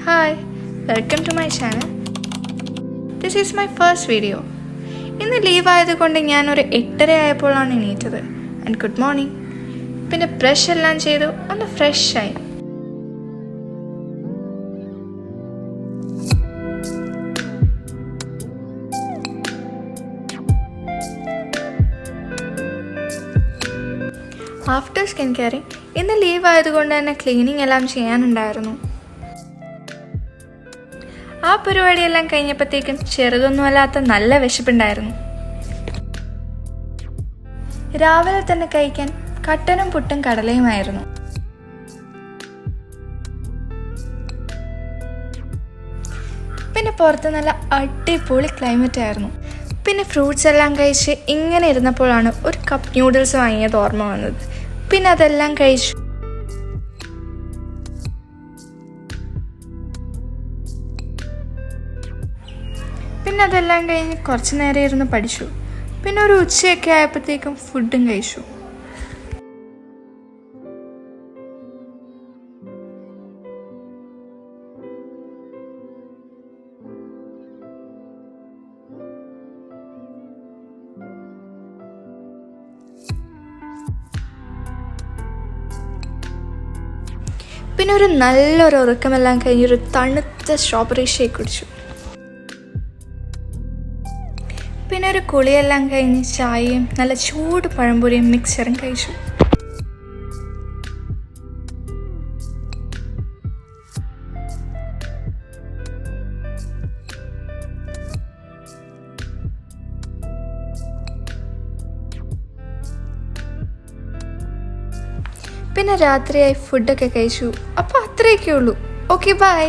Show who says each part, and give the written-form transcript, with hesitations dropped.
Speaker 1: Hi, welcome to my channel. This is my first video. ഇന്ന് leave ആയതുകൊണ്ട് ഞാനൊരു 8:30 ആയപ്പോഴാണ് എണീറ്റത്. And good morning. പിന്നെ ബ്രഷ് എല്ലാം ചെയ്തു ഒന്ന് ഫ്രഷ് ആയി. ആഫ്റ്റർ സ്കിൻ കെയറിങ് ഇന്ന് ലീവ് ആയതുകൊണ്ട് തന്നെ ക്ലീനിങ് എല്ലാം ചെയ്യാനുണ്ടായിരുന്നു. ആ പരിപാടിയെല്ലാം കഴിഞ്ഞപ്പോഴത്തേക്കും ചെറുതൊന്നുമല്ലാത്ത നല്ല വിശപ്പുണ്ടായിരുന്നു. രാവിലെ തന്നെ കഴിക്കാൻ കട്ടനും പുട്ടും കടലയുമായിരുന്നു. പിന്നെ പുറത്ത് നല്ല അടിപൊളി ക്ലൈമറ്റ് ആയിരുന്നു. പിന്നെ ഫ്രൂട്ട്സ് എല്ലാം കഴിച്ച് ഇങ്ങനെ ഇരുന്നപ്പോഴാണ് ഒരു കപ്പ് ന്യൂഡിൽസ് വാങ്ങിയത് ഓർമ്മ വന്നത്. പിന്നെ അതെല്ലാം കഴിച്ചു. പിന്നെ അതെല്ലാം കഴിഞ്ഞ് കുറച്ച് നേരം ഇരുന്ന് പഠിച്ചു. പിന്നെ ഒരു ഉച്ചയൊക്കെ ആയപ്പോഴത്തേക്കും ഫുഡും കഴിച്ചു. പിന്നെ ഒരു നല്ലൊരു ഉറക്കമെല്ലാം കഴിഞ്ഞൊരു തണുത്ത സ്ട്രോബെറി ഷേക്ക് കുടിച്ചു. പിന്നെ ഒരു കുളിയെല്ലാം കഴിഞ്ഞ് ചായയും നല്ല ചൂട് പഴംപൊരിയും മിക്സറും കഴിച്ചു. പിന്നെ രാത്രിയായി ഫുഡൊക്കെ കഴിച്ചു. അപ്പോൾ അത്രയൊക്കെ ഉള്ളൂ. Okay, by.